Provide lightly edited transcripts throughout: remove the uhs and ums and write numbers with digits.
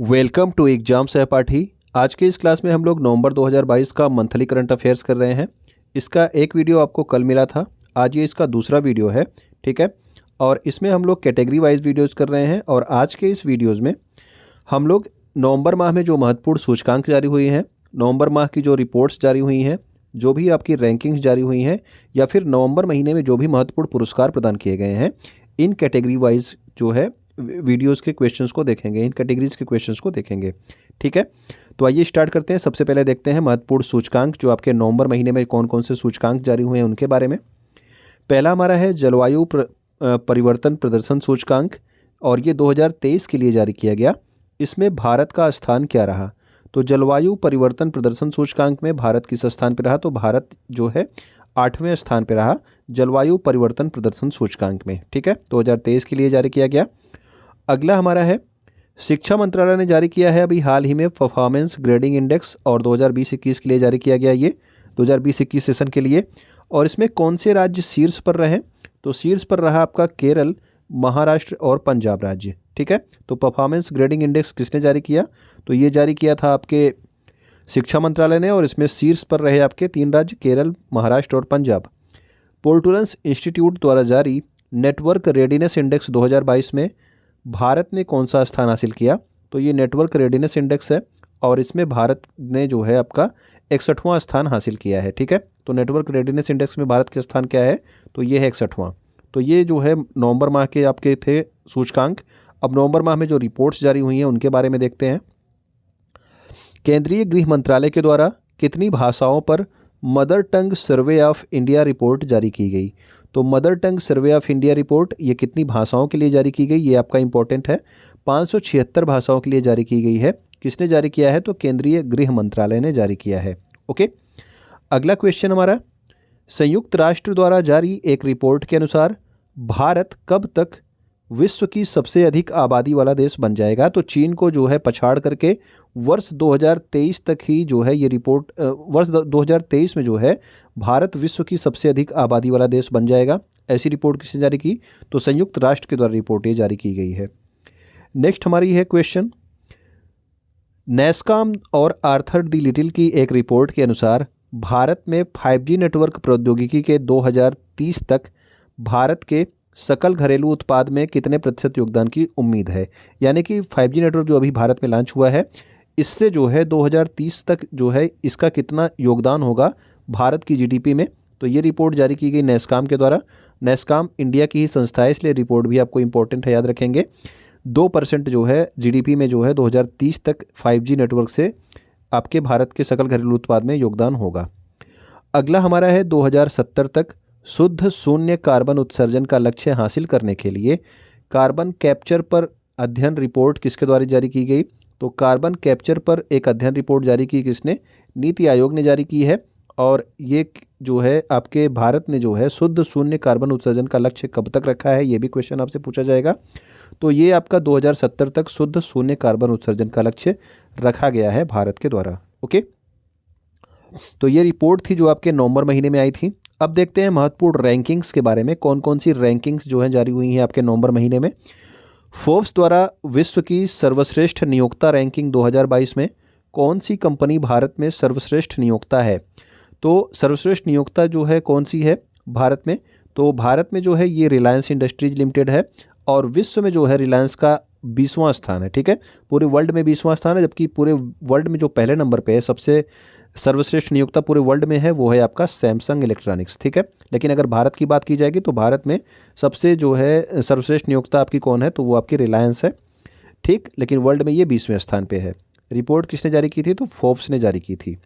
Welcome to exam सहपाठी। आज के इस क्लास में हम लोग नवंबर 2022 का मंथली करंट अफेयर्स कर रहे हैं। इसका एक वीडियो आपको कल मिला था, आज ये इसका दूसरा वीडियो है, ठीक है। और इसमें हम लोग कैटेगरी वाइज वीडियोज़ कर रहे हैं। और आज के इस वीडियोज़ में हम लोग नवंबर माह में जो महत्वपूर्ण सूचकांक जारी हुई हैं, नवंबर माह की जो रिपोर्ट्स जारी हुई हैं, जो भी आपकी रैंकिंग्स जारी हुई हैं, या फिर नवंबर महीने में जो भी महत्वपूर्ण पुरस्कार प्रदान किए गए हैं, इन कैटेगरी वाइज जो है वीडियोस के क्वेश्चंस को देखेंगे, इन कैटेगरीज के क्वेश्चंस को देखेंगे, ठीक है। तो आइए स्टार्ट करते हैं। सबसे पहले देखते हैं महत्वपूर्ण सूचकांक जो आपके नवंबर महीने में कौन कौन से सूचकांक जारी हुए हैं उनके बारे में। पहला हमारा है जलवायु परिवर्तन प्रदर्शन सूचकांक, और ये 2023 के लिए जारी किया गया। इसमें भारत का स्थान क्या रहा? तो जलवायु परिवर्तन प्रदर्शन सूचकांक में भारत किस स्थान पर रहा? तो भारत जो है 8वें स्थान पर रहा जलवायु परिवर्तन प्रदर्शन सूचकांक में, ठीक है। 2023 के लिए जारी किया गया। अगला हमारा है शिक्षा मंत्रालय ने जारी किया है अभी हाल ही में परफॉर्मेंस ग्रेडिंग इंडेक्स, और 2020-21 के लिए जारी किया गया ये 2020-21 सेशन के लिए। और इसमें कौन से राज्य शीर्ष पर रहे? तो शीर्ष पर रहा आपका केरल, महाराष्ट्र और पंजाब राज्य, ठीक है। तो परफॉर्मेंस ग्रेडिंग इंडेक्स किसने जारी किया? तो ये जारी किया था आपके शिक्षा मंत्रालय ने, और इसमें शीर्ष पर रहे आपके 3 राज्य केरल, महाराष्ट्र और पंजाब। पोर्टुलन्स इंस्टीट्यूट द्वारा जारी नेटवर्क रेडीनेस इंडेक्स 2022 में भारत ने कौन सा स्थान हासिल किया? तो ये नेटवर्क रेडीनेस इंडेक्स है, और इसमें भारत ने जो है आपका 61वां स्थान हासिल किया है, ठीक है। तो नेटवर्क रेडीनेस इंडेक्स में भारत का स्थान क्या है? तो ये है 61वां। तो ये जो है नवंबर माह के आपके थे सूचकांक। अब नवंबर माह में जो रिपोर्ट्स जारी हुई हैं उनके बारे में देखते हैं। केंद्रीय गृह मंत्रालय के द्वारा कितनी भाषाओं पर mother tongue survey of India report जारी की गई? तो mother tongue survey of India report ये कितनी भाषाओं के लिए जारी की गई, ये आपका इंपॉर्टेंट है। 576 भाषाओं के लिए जारी की गई है। किसने जारी किया है? तो केंद्रीय गृह मंत्रालय ने जारी किया है, ओके। अगला क्वेश्चन हमारा, संयुक्त राष्ट्र द्वारा जारी एक रिपोर्ट के अनुसार भारत कब तक विश्व की सबसे अधिक आबादी वाला देश बन जाएगा? तो चीन को जो है पछाड़ करके वर्ष 2023 तक ही जो है ये रिपोर्ट, वर्ष 2023 में जो है भारत विश्व की सबसे अधिक आबादी वाला देश बन जाएगा। ऐसी रिपोर्ट किसने जारी की? तो संयुक्त राष्ट्र के द्वारा रिपोर्ट ये जारी की गई है। नेक्स्ट हमारी है क्वेश्चन, नैस्कॉम और आर्थर डी लिटिल की एक रिपोर्ट के अनुसार भारत में 5G नेटवर्क प्रौद्योगिकी के 2030 तक भारत के सकल घरेलू उत्पाद में कितने प्रतिशत योगदान की उम्मीद है? यानी कि 5G नेटवर्क जो अभी भारत में लॉन्च हुआ है, इससे जो है 2030 तक जो है इसका कितना योगदान होगा भारत की जीडीपी में? तो ये रिपोर्ट जारी की गई नैस्कॉम के द्वारा। नैस्कॉम इंडिया की ही संस्था है, इसलिए रिपोर्ट भी आपको इंपॉर्टेंट है, याद रखेंगे। 2% जो है जीडीपी में जो है 2030 तक 5G नेटवर्क से आपके भारत के सकल घरेलू उत्पाद में योगदान होगा। अगला हमारा है 2070 तक शुद्ध शून्य कार्बन उत्सर्जन का लक्ष्य हासिल करने के लिए कार्बन कैप्चर पर अध्ययन रिपोर्ट किसके द्वारा जारी की गई? तो कार्बन कैप्चर पर एक अध्ययन रिपोर्ट जारी की किसने? नीति आयोग ने जारी की है। और ये जो है आपके भारत ने जो है शुद्ध शून्य कार्बन उत्सर्जन का लक्ष्य कब तक रखा है, ये भी क्वेश्चन आपसे पूछा जाएगा। तो ये आपका 2070 तक शुद्ध शून्य कार्बन उत्सर्जन का लक्ष्य रखा गया है भारत के द्वारा, ओके। तो ये रिपोर्ट थी जो आपके नवंबर महीने में आई थी। अब देखते हैं महत्वपूर्ण रैंकिंग्स के बारे में, कौन कौन सी रैंकिंग्स जो हैं जारी हुई हैं आपके नवंबर महीने में। फोर्ब्स द्वारा विश्व की सर्वश्रेष्ठ नियोक्ता रैंकिंग 2022 में कौन सी कंपनी भारत में सर्वश्रेष्ठ नियोक्ता है? तो सर्वश्रेष्ठ नियोक्ता जो है कौन सी है भारत में? तो भारत में जो है ये रिलायंस इंडस्ट्रीज लिमिटेड है, और विश्व में जो है रिलायंस का 20वां स्थान है, ठीक है। पूरे वर्ल्ड में 20वां स्थान है, जबकि पूरे वर्ल्ड में जो पहले नंबर पे है सबसे सर्वश्रेष्ठ नियोक्ता पूरे वर्ल्ड में है वो है आपका सैमसंग इलेक्ट्रॉनिक्स, ठीक है। लेकिन अगर भारत की बात की जाएगी तो भारत में सबसे जो है सर्वश्रेष्ठ नियोक्ता आपकी कौन है? तो वो आपकी रिलायंस है, ठीक। लेकिन वर्ल्ड में ये 20वें स्थान पे है। रिपोर्ट किसने जारी की थी? तो फोर्ब्स ने जारी की थी।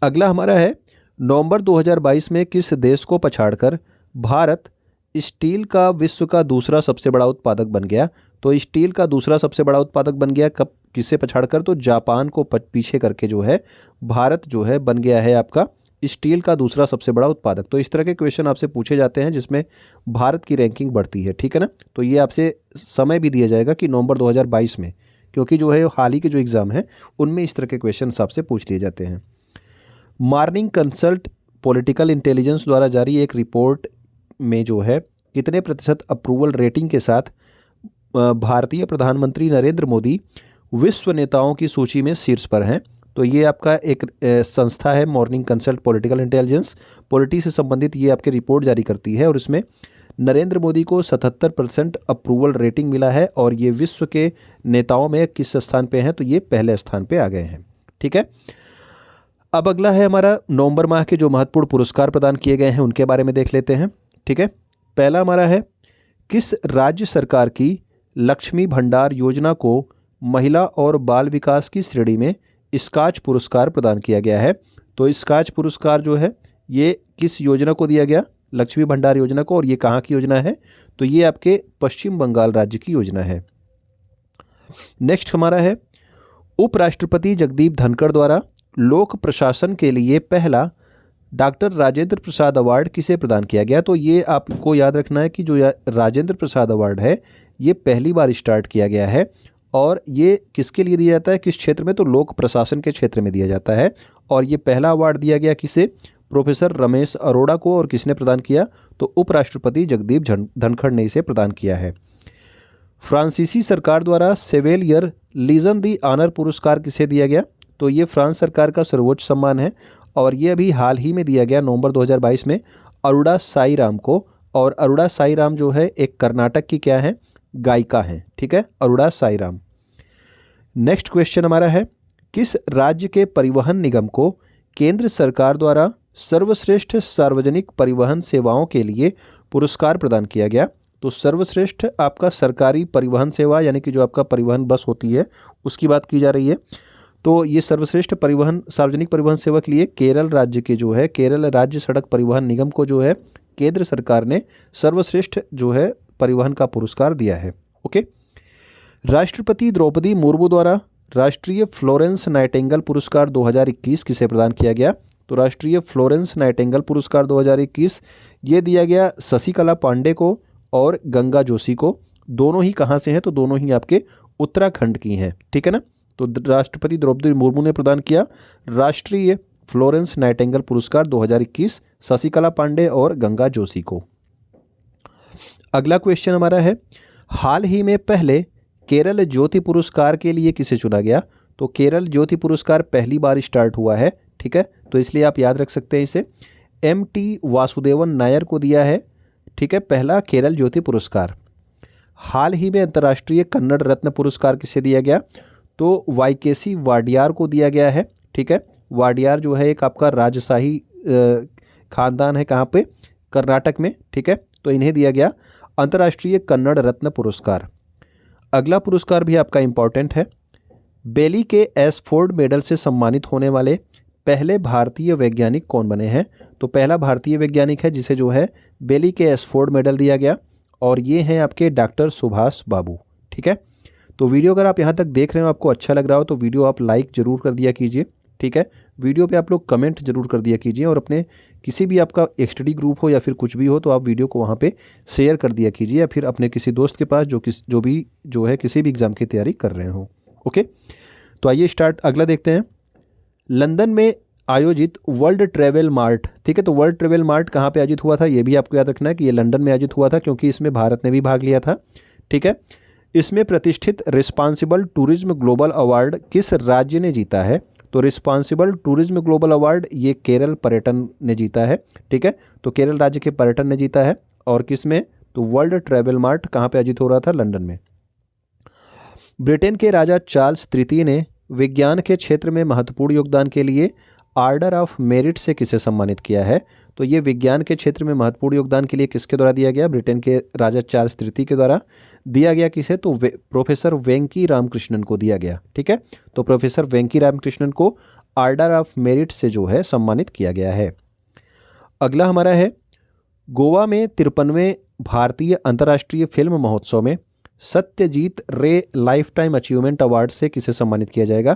अगला हमारा है, नवंबर 2022 में किस देश को पछाड़कर भारत स्टील का विश्व का दूसरा सबसे बड़ा उत्पादक बन गया? तो स्टील का दूसरा सबसे बड़ा उत्पादक बन गया कब, किससे पछाड़कर? तो जापान को पीछे करके जो है भारत जो है बन गया है आपका स्टील का दूसरा सबसे बड़ा उत्पादक। तो इस तरह के क्वेश्चन आपसे पूछे जाते हैं जिसमें भारत की रैंकिंग बढ़ती है, ठीक है ना। तो ये आपसे समय भी दिया जाएगा कि नवंबर 2022 में, क्योंकि जो है हाल ही के जो एग्ज़ाम हैं उनमें इस तरह के क्वेश्चन आपसे पूछ लिए जाते हैं। मॉर्निंग कंसल्ट पॉलिटिकल इंटेलिजेंस द्वारा जारी एक रिपोर्ट में जो है कितने प्रतिशत अप्रूवल रेटिंग के साथ भारतीय प्रधानमंत्री नरेंद्र मोदी विश्व नेताओं की सूची में शीर्ष पर हैं। तो ये आपका एक संस्था है morning consult political intelligence, polity से संबंधित ये आपकी रिपोर्ट जारी करती है और इसमें नरेंद्र मोदी को 77% अप्रूवल रेटिंग मिला है और ये विश्व के नेताओं में किस स्थान पे हैं, तो ये पहले स्थान पे आ गए हैं। ठीक है, अब अगला है हमारा नवंबर माह के जो महत्वपूर्ण पुरस्कार प्रदान किए गए हैं उनके बारे में देख लेते हैं। ठीक है, पहला हमारा है किस राज्य सरकार की लक्ष्मी भंडार योजना को महिला और बाल विकास की श्रेणी में स्कॉच पुरस्कार प्रदान किया गया है। तो स्कॉच पुरस्कार जो है ये किस योजना को दिया गया, लक्ष्मी भंडार योजना को, और ये कहाँ की योजना है, तो ये आपके पश्चिम बंगाल राज्य की योजना है। नेक्स्ट हमारा है उपराष्ट्रपति जगदीप धनखड़ द्वारा लोक प्रशासन के लिए पहला डॉक्टर राजेंद्र प्रसाद अवार्ड किसे प्रदान किया गया। तो ये आपको याद रखना है कि जो राजेंद्र प्रसाद अवार्ड है ये पहली बार स्टार्ट किया गया है और ये किसके लिए दिया जाता है, किस क्षेत्र में, तो लोक प्रशासन के क्षेत्र में दिया जाता है। और ये पहला अवार्ड दिया गया किसे, प्रोफेसर रमेश अरोड़ा को, और किसने प्रदान किया, तो उपराष्ट्रपति जगदीप धनखड़ ने इसे प्रदान किया है। फ्रांसीसी सरकार द्वारा सेवेलियर लीजन दी ऑनर पुरस्कार किसे दिया गया, तो ये फ्रांस सरकार का सर्वोच्च सम्मान है और ये अभी हाल ही में दिया गया नवंबर 2022 में अरुणा साई राम को। और अरुणा साई राम जो है एक कर्नाटक की क्या है, गायिका हैं। ठीक है, अरुणा साई राम। नेक्स्ट क्वेश्चन हमारा है किस राज्य के परिवहन निगम को केंद्र सरकार द्वारा सर्वश्रेष्ठ सार्वजनिक परिवहन सेवाओं के लिए पुरस्कार प्रदान किया गया। तो सर्वश्रेष्ठ आपका सरकारी परिवहन सेवा यानी कि जो आपका परिवहन बस होती है उसकी बात की जा रही है। तो ये सर्वश्रेष्ठ परिवहन सार्वजनिक परिवहन सेवा के लिए केरल राज्य के जो है केरल राज्य सड़क परिवहन निगम को जो है केंद्र सरकार ने सर्वश्रेष्ठ जो है परिवहन का पुरस्कार दिया है। ओके, राष्ट्रपति द्रौपदी मुर्मू द्वारा राष्ट्रीय फ्लोरेंस नाइटिंगेल पुरस्कार 2021 किसे प्रदान किया गया। तो राष्ट्रीय फ्लोरेंस नाइटिंगेल पुरस्कार 2021 ये दिया गया शशिकला पांडे को और गंगा जोशी को। दोनों ही कहाँ से हैं, तो दोनों ही आपके उत्तराखंड की हैं। ठीक है ना, तो राष्ट्रपति द्रौपदी मुर्मू ने प्रदान किया राष्ट्रीय फ्लोरेंस नाइटिंगेल पुरस्कार 2021 शशिकला पांडे और गंगा जोशी को। अगला क्वेश्चन हमारा है हाल ही में पहले केरल ज्योति पुरस्कार के लिए किसे चुना गया। तो केरल ज्योति पुरस्कार पहली बार स्टार्ट हुआ है। ठीक है, तो इसलिए आप याद रख सकते हैं इसे MT वासुदेवन नायर को दिया है। ठीक है, पहला केरल ज्योति पुरस्कार। हाल ही में अंतर्राष्ट्रीय कन्नड़ रत्न पुरस्कार किसे दिया गया, तो YKC वाडियार को दिया गया है। ठीक है, वाडियार जो है एक आपका राजशाही खानदान है, कहाँ पे, कर्नाटक में। ठीक है, तो इन्हें दिया गया अंतर्राष्ट्रीय कन्नड़ रत्न पुरस्कार। अगला पुरस्कार भी आपका इम्पॉर्टेंट है, बेली के एसफोर्ड मेडल से सम्मानित होने वाले पहले भारतीय वैज्ञानिक कौन बने हैं। तो पहला भारतीय वैज्ञानिक है जिसे जो है बेली के एसफोर्ड मेडल दिया गया और ये हैं आपके डॉक्टर सुभाष बाबू। ठीक है, तो वीडियो अगर आप यहाँ तक देख रहे हो आपको अच्छा लग रहा हो तो वीडियो आप लाइक ज़रूर कर दिया कीजिए। ठीक है, वीडियो पे आप लोग कमेंट जरूर कर दिया कीजिए और अपने किसी भी आपका स्टडी ग्रुप हो या फिर कुछ भी हो तो आप वीडियो को वहाँ पे शेयर कर दिया कीजिए या फिर अपने किसी दोस्त के पास जो है किसी भी एग्ज़ाम की तैयारी कर रहे हो। ओके, तो आइए स्टार्ट अगला देखते हैं। लंदन में आयोजित वर्ल्ड ट्रैवल मार्ट। ठीक है, तो वर्ल्ड ट्रैवल मार्ट कहाँ पे आयोजित हुआ था, ये भी आपको याद रखना है कि ये लंदन में आयोजित हुआ था क्योंकि इसमें भारत ने भी भाग लिया था। ठीक है, इसमें प्रतिष्ठित रिस्पॉन्सिबल टूरिज्म ग्लोबल अवार्ड किस राज्य ने जीता है। तो रिस्पॉन्सिबल टूरिज्म ग्लोबल अवार्ड ये केरल पर्यटन ने जीता है। ठीक है, तो केरल राज्य के पर्यटन ने जीता है। और किस में, तो वर्ल्ड ट्रैवल मार्ट कहाँ पे आयोजित हो रहा था, लंदन में। ब्रिटेन के राजा चार्ल्स तृतीय ने विज्ञान के क्षेत्र में महत्वपूर्ण योगदान के लिए ऑर्डर ऑफ मेरिट से किसे सम्मानित किया है। तो ये विज्ञान के क्षेत्र में महत्वपूर्ण योगदान के लिए किसके द्वारा दिया गया, ब्रिटेन के राजा चार्ल्स तृतीय के द्वारा दिया गया। किसे, तो प्रोफेसर वेंकी रामकृष्णन को दिया गया। ठीक है, तो प्रोफेसर वेंकी रामकृष्णन को ऑर्डर ऑफ मेरिट से जो है सम्मानित किया गया है। अगला हमारा है गोवा में 53वें भारतीय अंतर्राष्ट्रीय फिल्म महोत्सव में सत्यजीत रे लाइफ टाइम अचीवमेंट अवार्ड से किसे सम्मानित किया जाएगा।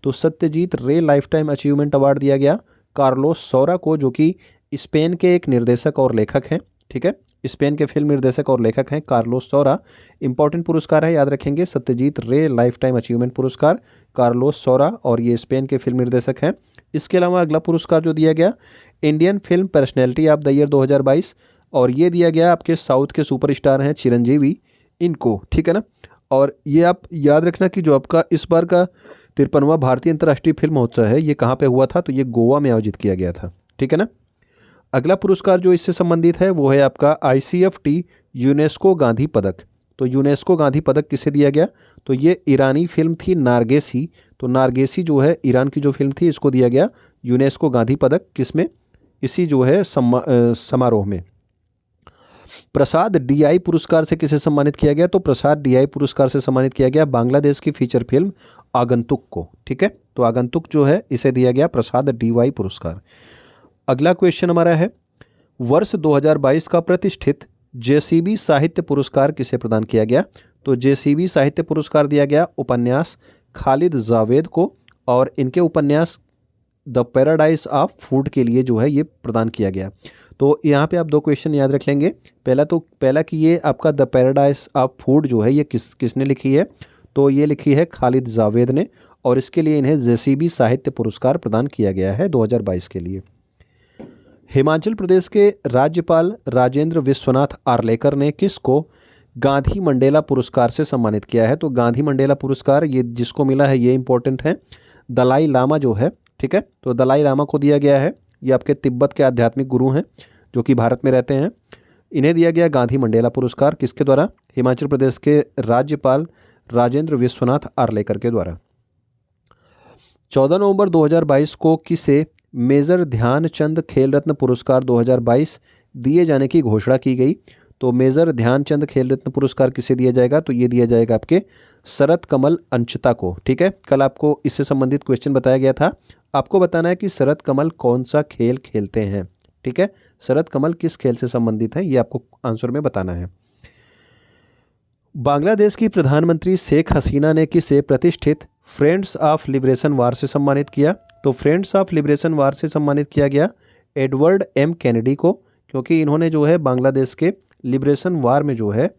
तो सत्यजीत रे लाइफ टाइम अचीवमेंट अवार्ड दिया गया कार्लोस सौरा को, जो कि स्पेन के एक निर्देशक और लेखक हैं। ठीक है, स्पेन के फिल्म निर्देशक और लेखक हैं कार्लोस सौरा। इंपॉर्टेंट पुरस्कार है, याद रखेंगे, सत्यजीत रे लाइफ टाइम अचीवमेंट पुरस्कार कार्लोस सौरा, और ये स्पेन के फिल्म निर्देशक हैं। इसके अलावा अगला पुरस्कार जो दिया गया Indian film personality of the year 2022, और ये दिया गया आपके साउथ के सुपरस्टार हैं चिरंजीवी। इनको, ठीक है ना। और ये आप याद रखना कि जो आपका इस बार का 53वां भारतीय अंतर्राष्ट्रीय फिल्म महोत्सव है, ये कहाँ पे हुआ था, तो ये गोवा में आयोजित किया गया था, ठीक है ना। अगला पुरस्कार जो इससे संबंधित है वो है आपका ICFT यूनेस्को गांधी पदक। तो यूनेस्को गांधी पदक किसे दिया गया, तो ये ईरानी फिल्म थी नारगेसी। तो नारगेसी जो है ईरान की जो फिल्म थी, इसको दिया गया यूनेस्को गांधी पदक। किसमें, इसी जो है समारोह में। प्रसाद DI पुरस्कार से किसे सम्मानित किया गया, तो प्रसाद DI पुरस्कार से सम्मानित किया गया बांग्लादेश की फीचर फिल्म आगंतुक को, ठीक है। तो आगंतुक जो है इसे दिया गया प्रसाद DY पुरस्कार। अगला क्वेश्चन हमारा है, वर्ष 2022 का प्रतिष्ठित JCB साहित्य पुरस्कार किसे प्रदान किया गया, तो JCB साहित्य पुरस्कार दिया गया उपन्यास खालिद जावेद को, और इनके उपन्यास द पैराडाइज ऑफ फूड के लिए जो है ये प्रदान किया गया। तो यहाँ पे आप दो क्वेश्चन याद रख लेंगे। पहला कि ये आपका द पैराडाइज ऑफ फूड जो है ये किसने लिखी है, तो ये लिखी है खालिद जावेद ने, और इसके लिए इन्हें JCB साहित्य पुरस्कार प्रदान किया गया है 2022 के लिए। हिमाचल प्रदेश के राज्यपाल राजेंद्र विश्वनाथ आर्लेकर ने किसको गांधी मंडेला पुरस्कार से सम्मानित किया है, तो गांधी मंडेला पुरस्कार ये जिसको मिला है ये इंपॉर्टेंट है, दलाई लामा जो है, ठीक है। तो दलाई लामा को दिया गया है, ये आपके तिब्बत के आध्यात्मिक गुरु हैं जो कि भारत में रहते हैं। इन्हें दिया गया गांधी मंडेला पुरस्कार, किसके द्वारा, हिमाचल प्रदेश के राज्यपाल राजेंद्र विश्वनाथ आर्लेकर के द्वारा। 14 नवंबर 2022 को किसे मेजर ध्यानचंद खेल रत्न पुरस्कार 2022 दिए जाने की घोषणा की गई, तो मेजर ध्यानचंद खेल रत्न पुरस्कार किसे दिया जाएगा, तो ये दिया जाएगा आपके शरत कमल अंचता को, ठीक है। कल आपको इससे संबंधित क्वेश्चन बताया गया था, आपको बताना है कि शरत कमल कौन सा खेल खेलते हैं, ठीक है। शरत कमल किस खेल से संबंधित है ये आपको आंसर में बताना है। बांग्लादेश की प्रधानमंत्री शेख हसीना ने किसे प्रतिष्ठित फ्रेंड्स ऑफ लिबरेशन वार से सम्मानित किया, तो फ्रेंड्स ऑफ लिबरेशन वार से सम्मानित किया गया एडवर्ड M कैनेडी को, क्योंकि इन्होंने जो है बांग्लादेश के लिबरेशन वार में जो है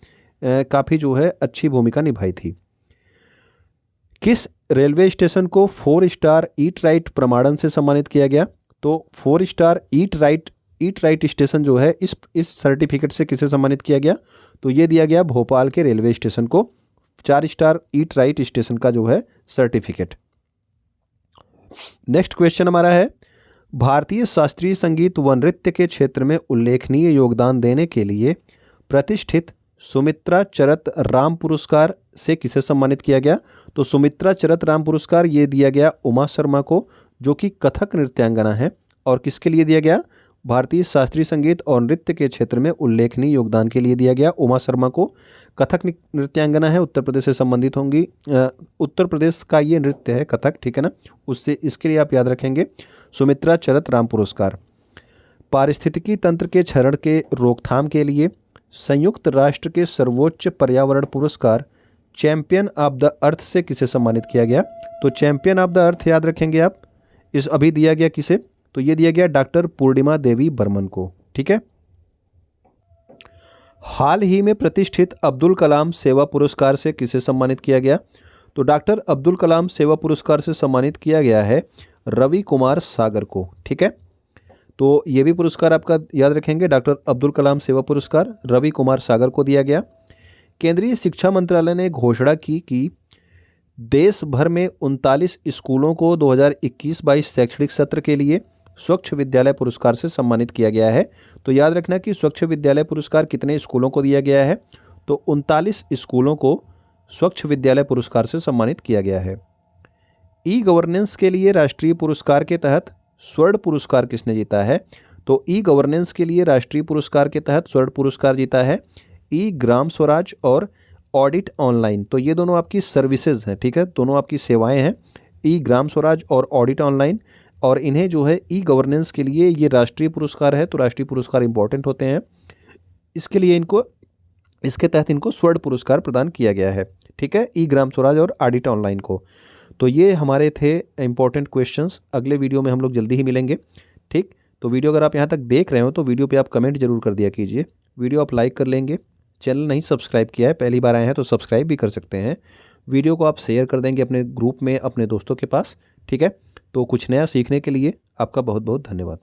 काफ़ी जो है अच्छी भूमिका निभाई थी। किस रेलवे स्टेशन को 4 स्टार ईट राइट प्रमाणन से सम्मानित किया गया, तो 4 स्टार ईट राइट स्टेशन जो है इस सर्टिफिकेट से किसे सम्मानित किया गया, तो ये दिया गया भोपाल के रेलवे स्टेशन को 4 स्टार ईट राइट स्टेशन का जो है सर्टिफिकेट। नेक्स्ट क्वेश्चन हमारा है, भारतीय शास्त्रीय संगीत व नृत्य के क्षेत्र में उल्लेखनीय योगदान देने के लिए प्रतिष्ठित सुमित्रा चरत राम पुरस्कार से किसे सम्मानित किया गया, तो सुमित्रा चरत राम पुरस्कार ये दिया गया उमा शर्मा को, जो कि कथक नृत्यांगना है। और किसके लिए दिया गया, भारतीय शास्त्रीय संगीत और नृत्य के क्षेत्र में उल्लेखनीय योगदान के लिए दिया गया उमा शर्मा को। कथक नृत्यांगना है, उत्तर प्रदेश से संबंधित होंगी, उत्तर प्रदेश का ये नृत्य है कथक, ठीक है ना। उससे इसके लिए आप याद रखेंगे सुमित्रा चरत राम पुरस्कार। पारिस्थितिकी तंत्र के क्षरण के रोकथाम के लिए संयुक्त राष्ट्र के सर्वोच्च पर्यावरण पुरस्कार चैंपियन ऑफ द अर्थ से किसे सम्मानित किया गया, तो चैंपियन ऑफ द अर्थ याद रखेंगे आप, इस अभी दिया गया किसे, तो ये दिया गया डॉक्टर पूर्णिमा देवी बर्मन को, ठीक है। हाल ही में प्रतिष्ठित अब्दुल कलाम सेवा पुरस्कार से किसे सम्मानित किया गया, तो डॉक्टर अब्दुल कलाम सेवा पुरस्कार से सम्मानित किया गया है रवि कुमार सागर को, ठीक है। तो ये भी पुरस्कार आपका याद रखेंगे, डॉक्टर अब्दुल कलाम सेवा पुरस्कार रवि कुमार सागर को दिया गया। केंद्रीय शिक्षा मंत्रालय ने घोषणा की कि देश भर में 39 स्कूलों को 2021-22 शैक्षणिक सत्र के लिए स्वच्छ विद्यालय पुरस्कार से सम्मानित किया गया है। तो याद रखना कि स्वच्छ विद्यालय पुरस्कार कितने स्कूलों को दिया गया है, तो 39 स्कूलों को स्वच्छ विद्यालय पुरस्कार से सम्मानित किया गया है। ई गवर्नेंस के लिए राष्ट्रीय पुरस्कार के तहत स्वर्ण पुरस्कार किसने जीता है, तो ई गवर्नेंस के लिए राष्ट्रीय पुरस्कार के तहत स्वर्ण पुरस्कार जीता है ई ग्राम स्वराज और ऑडिट ऑनलाइन। तो ये दोनों आपकी सर्विसेज हैं, ठीक है, दोनों आपकी सेवाएं हैं, ई ग्राम स्वराज और ऑडिट ऑनलाइन। और इन्हें जो है ई गवर्नेंस के लिए ये राष्ट्रीय पुरस्कार है, तो राष्ट्रीय पुरस्कार इंपॉर्टेंट होते हैं, इसके लिए इसके तहत इनको स्वर्ण पुरस्कार प्रदान किया गया है, ठीक है, ई ग्राम स्वराज और ऑडिट ऑनलाइन को। तो ये हमारे थे इंपॉर्टेंट क्वेश्चंस। अगले वीडियो में हम लोग जल्दी ही मिलेंगे, ठीक। तो वीडियो अगर आप यहाँ तक देख रहे हो तो वीडियो पे आप कमेंट जरूर कर दिया कीजिए, वीडियो आप लाइक कर लेंगे, चैनल नहीं सब्सक्राइब किया है, पहली बार आए हैं तो सब्सक्राइब भी कर सकते हैं, वीडियो को आप शेयर कर देंगे अपने ग्रुप में अपने दोस्तों के पास, ठीक है। तो कुछ नया सीखने के लिए आपका बहुत बहुत धन्यवाद।